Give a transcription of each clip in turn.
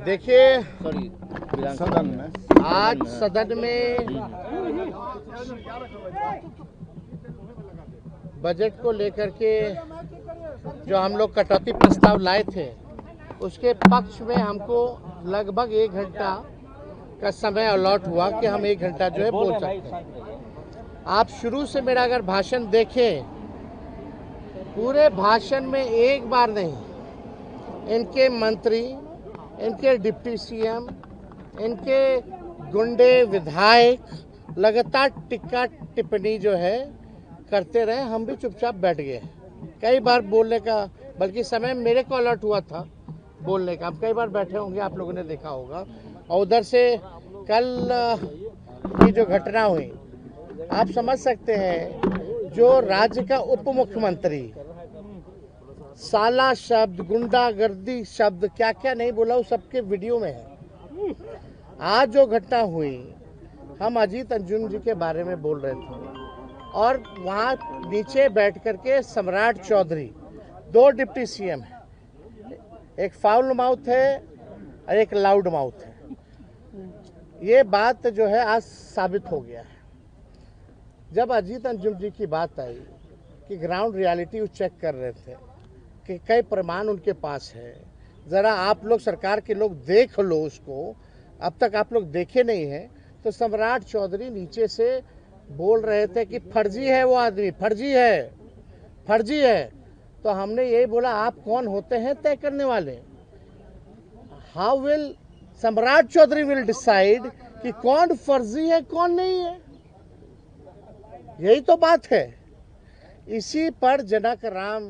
देखिए, सदन में आज सदन में बजट को लेकर के जो हम लोग कटौती प्रस्ताव लाए थे उसके पक्ष में हमको लगभग 1 घंटा का समय अलॉट हुआ कि हम 1 घंटा जो है बोल सकते हैं। आप शुरू से मेरा अगर भाषण देखें, पूरे भाषण में एक बार नहीं इनके मंत्री, इनके डिप्टी सीएम, इनके गुंडे विधायक लगातार टिक्का टिप्पणी जो है करते रहे। हम भी चुपचाप बैठ गए। कई बार बोलने का बल्कि समय मेरे को अलर्ट हुआ था बोलने का। आप कई बार बैठे होंगे, आप लोगों ने देखा होगा। और उधर से कल की जो घटना हुई, आप समझ सकते हैं, जो राज्य का उप मुख्यमंत्री साला शब्द, गुंडागर्दी शब्द क्या क्या नहीं बोला, वो सबके वीडियो में है। आज जो घटना हुई, हम अजीत अंजुम जी के बारे में बोल रहे थे और वहाँ नीचे बैठ करके सम्राट चौधरी, 2 डिप्टी सीएम है, एक फाउल माउथ है और एक लाउड माउथ है। ये बात जो है आज साबित हो गया है। जब अजीत अंजुम जी की बात आई कि ग्राउंड रियलिटी वो चेक कर रहे थे कि कई प्रमाण उनके पास है, ज़रा आप लोग सरकार के लोग देख लो उसको, अब तक आप लोग देखे नहीं हैं, तो सम्राट चौधरी नीचे से बोल रहे थे कि फर्जी है वो आदमी, फर्जी है, फर्जी है। तो हमने यही बोला, आप कौन होते हैं तय करने वाले? हाउ विल सम्राट चौधरी विल डिसाइड कि कौन फर्जी है कौन नहीं है? यही तो बात है। इसी पर जनक राम,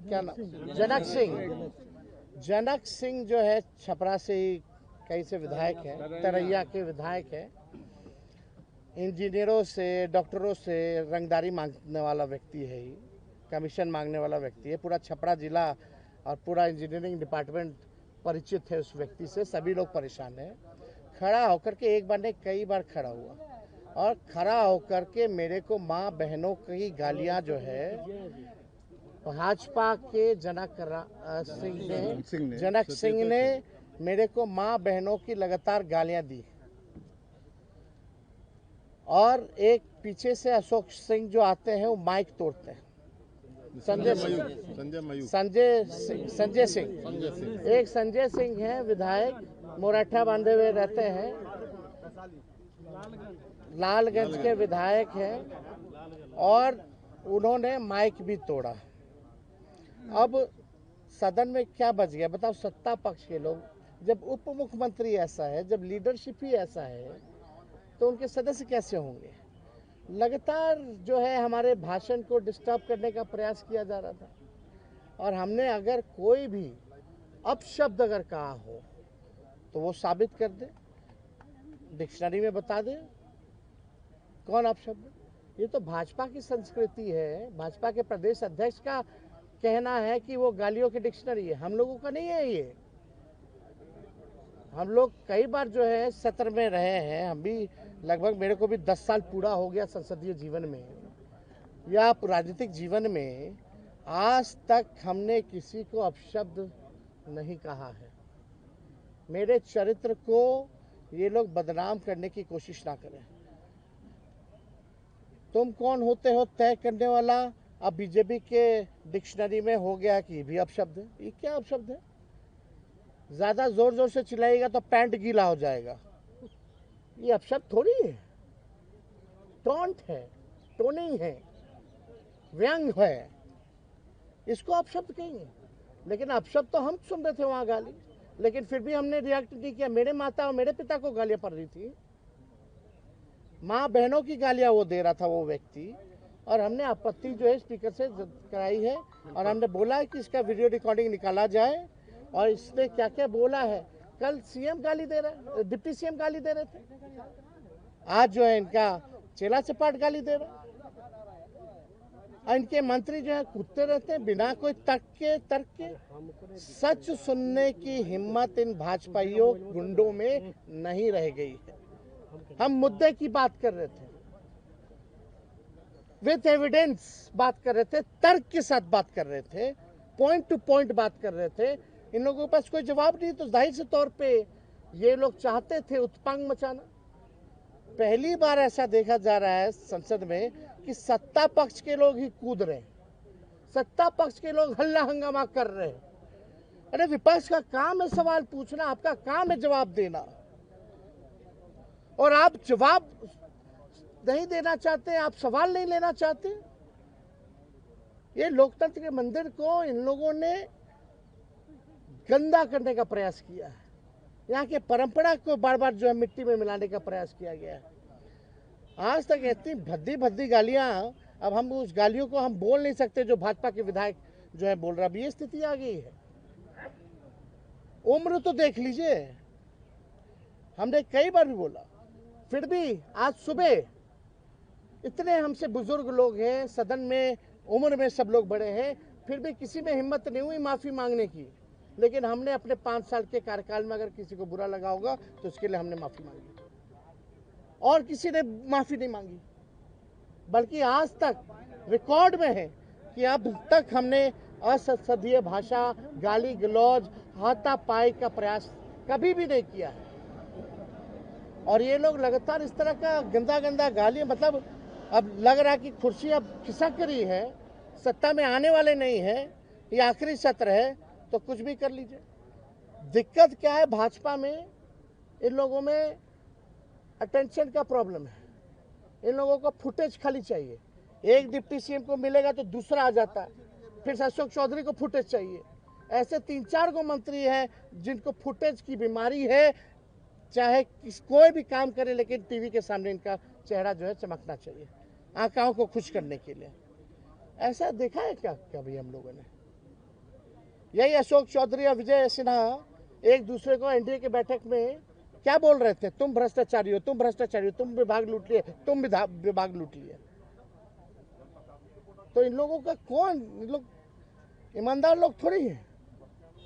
क्या नाम, जनक सिंह जो है, छपरा से ही कहीं से विधायक है, तरैया के विधायक है। इंजीनियरों से, डॉक्टरों से रंगदारी मांगने वाला व्यक्ति है, ही कमीशन मांगने वाला व्यक्ति है। पूरा छपरा जिला और पूरा इंजीनियरिंग डिपार्टमेंट परिचित है उस व्यक्ति से। सभी लोग परेशान हैं। खड़ा होकर के एक बार नहीं कई बार खड़ा हुआ और खड़ा होकर के मेरे को माँ बहनों की गालियां जो है भाजपा के जनक सिंह ने मेरे को माँ बहनों की लगातार गालियां दी। और एक पीछे से अशोक सिंह जो आते हैं वो माइक तोड़ते हैं। संजय सिंह, एक संजय सिंह है विधायक, मोराठा बांधे हुए रहते हैं, लालगंज के विधायक हैं, और उन्होंने माइक भी तोड़ा। अब सदन में क्या बच गया बताओ? सत्ता पक्ष के लोग, जब उप मुख्यमंत्री ऐसा है, जब लीडरशिप ही ऐसा है, तो उनके सदस्य कैसे होंगे? लगातार जो है हमारे भाषण को डिस्टर्ब करने का प्रयास किया जा रहा था। और हमने अगर कोई भी अपशब्द अगर कहा हो तो वो साबित कर दे, डिक्शनरी में बता दे कौन अपशब्द। ये तो भाजपा की संस्कृति है। भाजपा के प्रदेश अध्यक्ष का कहना है कि वो गालियों की डिक्शनरी है, हम लोगों का नहीं है ये। हम लोग कई बार जो है सत्र में रहे हैं, हम भी लगभग, मेरे को भी 10 साल पूरा हो गया संसदीय जीवन में या राजनीतिक जीवन में। आज तक हमने किसी को अपशब्द नहीं कहा है। मेरे चरित्र को ये लोग बदनाम करने की कोशिश ना करें। तुम कौन होते हो तय करने वाला? अब बीजेपी के डिक्शनरी में हो गया कि भी अपशब्द है। ये क्या अपशब्द है? ज्यादा जोर जोर से चिल्लाएगा तो पैंट गीला हो जाएगा। ये अपशब्द थोड़ी है, टॉन्ट है, टोनिंग है, व्यंग है, इसको अपशब्द कहेंगे। लेकिन अपशब्द तो हम सुन रहे थे वहां गाली, लेकिन फिर भी हमने रिएक्ट नहीं किया। मेरे माता और मेरे पिता को गालियां पड़ रही थी, माँ बहनों की गालियां वो दे रहा था वो व्यक्ति, और हमने आपत्ति जो है स्पीकर से कराई है और हमने बोला है कि इसका वीडियो रिकॉर्डिंग निकाला जाए और इसने क्या क्या बोला है। कल सीएम गाली दे रहा है, डिप्टी सीएम गाली दे रहे थे, आज जो है इनका चेला चपाट गाली दे रहा है। इनके मंत्री जो है कूदते रहते हैं बिना कोई तर्क के। सच सुनने की हिम्मत इन भाजपाइयों गुंडों में नहीं रह गई है। हम मुद्दे की बात कर रहे थे, विथ एविडेंस बात कर रहे थे, तर्क के साथ बात कर रहे थे, पॉइंट टू पॉइंट बात कर रहे थे। इन लोगों के पास कोई जवाब नहीं, तो जाहिर से तौर पे ये लोग चाहते थे उत्पांग मचाना। पहली बार ऐसा देखा जा रहा है संसद में कि सत्ता पक्ष के लोग ही कूद रहे हैं, सत्ता पक्ष के लोग हल्ला हंगामा कर रहे हैं। अरे विपक्ष का काम है सवाल पूछना, आपका काम है जवाब देना, और आप जवाब नहीं देना चाहते, आप सवाल नहीं लेना चाहते। ये लोकतंत्र के मंदिर को इन लोगों ने गंदा करने का प्रयास किया है। यहाँ के परंपरा को बार बार जो है मिट्टी में मिलाने का प्रयास किया गया है। आज तक इतनी भद्दी भद्दी गालियां, अब हम उस गालियों को हम बोल नहीं सकते जो भाजपा के विधायक जो है बोल रहा। अब ये स्थिति आ गई है। उम्र तो देख लीजिए, हमने कई बार भी बोला, फिर भी आज सुबह इतने हमसे बुजुर्ग लोग हैं सदन में, उम्र में सब लोग बड़े हैं, फिर भी किसी में हिम्मत नहीं हुई माफी मांगने की। लेकिन हमने अपने 5 साल के कार्यकाल में अगर किसी को बुरा लगा होगा तो उसके लिए हमने माफी मांगी, और किसी ने माफी नहीं मांगी। बल्कि आज तक रिकॉर्ड में है कि अब तक हमने असंसदीय भाषा, गाली गलौज, हाथापाई का प्रयास कभी भी नहीं किया है। और ये लोग लगातार इस तरह का गंदा गंदा गाली, मतलब अब लग रहा है कि कुर्सी अब खिसक रही है, सत्ता में आने वाले नहीं है, ये आखिरी सत्र है तो कुछ भी कर लीजिए। दिक्कत क्या है भाजपा में, इन लोगों में अटेंशन का प्रॉब्लम है। इन लोगों को फुटेज खाली चाहिए। एक डिप्टी सीएम को मिलेगा तो दूसरा आ जाता है, फिर अशोक चौधरी को फुटेज चाहिए। ऐसे 3-4 गो मंत्री हैं जिनको फुटेज की बीमारी है, चाहे कोई भी काम करे लेकिन टीवी के सामने इनका चेहरा जो है चमकना चाहिए, आंखों को खुश करने के लिए। ऐसा देखा है क्या कभी हम लोगों ने? यही अशोक चौधरी और विजय सिन्हा एक दूसरे को एनडीए के बैठक में क्या बोल रहे थे? तुम भ्रष्टाचारी हो, तुम भ्रष्टाचारी हो, तुम विभाग लूट लिए, तुम विभाग लूट लिए। तो इन लोगों का कौन, इन लोग ईमानदार लोग थोड़ी है।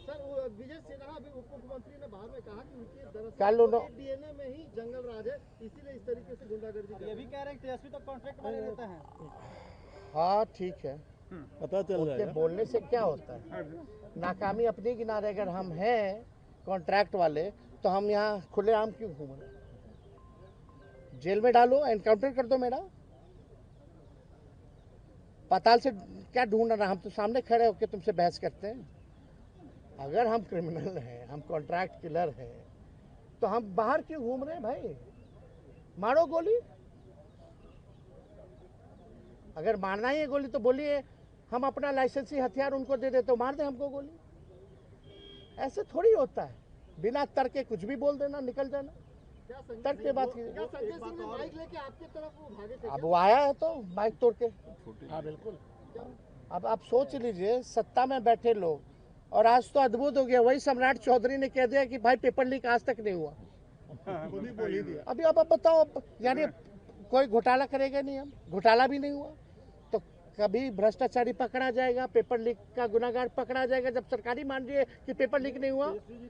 सर विजय सिन्हा भी उप मुख्यमंत्री ने बाद में कहा कि उनके कल दरअसल डीएनए में ही जंगल राज है, इसीलिए इस तरीके से गुंडागर्दी कर। ये भी कह रहे हैं तेजस्वी तो कॉन्ट्रैक्ट वाले रहता है। हाँ ठीक है, पता चल उनके जाएगा। बोलने से क्या होता है? नाकामी अपने किनारे अगर हम हैं कॉन्ट्रैक्ट वाले, तो हम यहाँ खुलेआम क्यों घूम रहे? जेल में डालो, एनकाउंटर कर दो मेरा। पाताल से क्या ढूंढ रहा? हम तो सामने खड़े होकर तुमसे बहस करते हैं। अगर हम क्रिमिनल हैं, हम कॉन्ट्रैक्ट किलर हैं, तो हम बाहर क्यों घूम रहे हैं भाई? मारो गोली। अगर मारना ही है गोली तो बोलिए, हम अपना लाइसेंसी हथियार उनको दे दे तो मार दे हमको गोली। ऐसे थोड़ी होता है, बिना तर्क के कुछ भी बोल देना, निकल जाना। तर्क के बात कीजिए। संजय सिंह ने माइक लेके आपकी तरफ वो भागे थे? अब वो आया है तो माइक तोड़ के। हाँ बिल्कुल। अब आप सोच लीजिए, सत्ता में बैठे लोग, और आज तो अद्भुत हो गया, वही सम्राट चौधरी ने कह दिया कि भाई पेपर लीक आज तक नहीं हुआ। बोल ही दिया। अभी अब आप बताओ, यानी कोई घोटाला करेगा नहीं, हम घोटाला भी नहीं हुआ तो कभी भ्रष्टाचारी पकड़ा जाएगा, पेपर लीक का गुनाहगार पकड़ा जाएगा जब सरकारी मान रही है कि पेपर लीक नहीं हुआ।